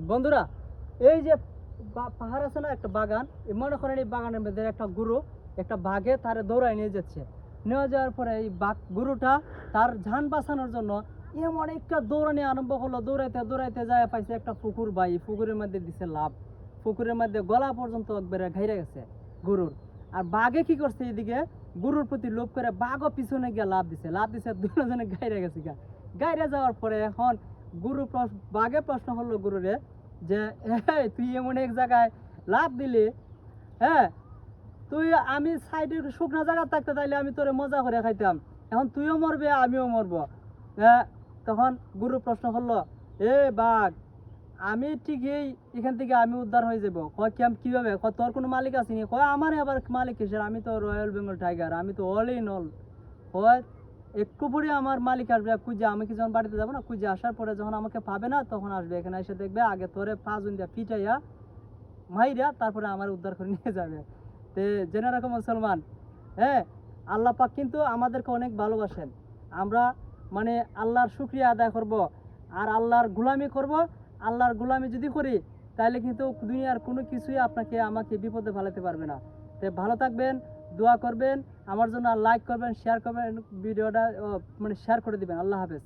বন্ধুরা, এই যে পাহাড় আছে না, একটা বাগান, মনে করেন এই বাগানের মধ্যে একটা গরু একটা বাঘে তারে দৌড়ায় নিয়ে যাচ্ছে। নিয়ে যাওয়ার পরে এই গরুটা তার জান বাঁচানোর জন্য এমন একটা দৌড়ানি আরম্ভ হলো। দৌড়াইতে দৌড়াইতে যায় পাইছে একটা পুকুর। ভাই পুকুরের মধ্যে দিছে লাভ, পুকুরের মধ্যে গলা পর্যন্ত একবারে ঘাইরে গেছে গরুর। আর বাঘে কি করছে, এদিকে গরুর প্রতি লোভ করে বাঘও পিছনে গিয়ে লাভ দিছে দুজনে গাইরে গেছে। গাইরে যাওয়ার পরে এখন বাঘে প্রশ্ন হলো গরুরে যে তুই এমন এক জায়গায় লাভ দিলি, হ্যাঁ তুই আমি সাইডের শুকনা জায়গা থাকতে তাইলে আমি তোরে মজা করে খাইতাম, এখন তুইও মরবে আমিও মরবো। হ্যাঁ, তখন গুরু প্রশ্ন করলো, এ বাঘ, আমি ঠিকই এখান থেকে আমি উদ্ধার হয়ে যাবো। কয় কিভাবে? কয় তোর কোনো মালিক আসেনি? কয় আমার আবার মালিক কিসের, আমি তো রয়্যাল বেঙ্গল টাইগার, আমি তো অল ইন অল। কয় একটু পরে আমার মালিক আসবে খুঁজে, আমি কি যখন বাড়িতে যাবো না, খুঁজে আসার পরে যখন আমাকে পাবে না তখন আসবে এখানে, এসে দেখবে আগে তোরে পাঁচজন দিয়া পিটাইয়া মাইরা তারপরে আমার উদ্ধার করে নিয়ে যাবে। তে জেনে রাখো মুসলমান, হ্যাঁ আল্লাহ পাক কিন্তু আমাদেরকে অনেক ভালোবাসেন। আমরা মানে আল্লাহর শুকরিয়া আদায় করব আর আল্লাহর গুলামি করব। আল্লাহর গুলামি যদি করি তাহলে কিন্তু দুনিয়ার কোনো কিছুই আপনাকে আমাকে বিপদে ফেলাতে পারবে না। তো ভালো থাকবেন, দোয়া করবেন আমার জন্য, লাইক করবেন, শেয়ার করবেন ভিডিওটা, মানে শেয়ার করে দিবেন। আল্লাহ হাফেজ।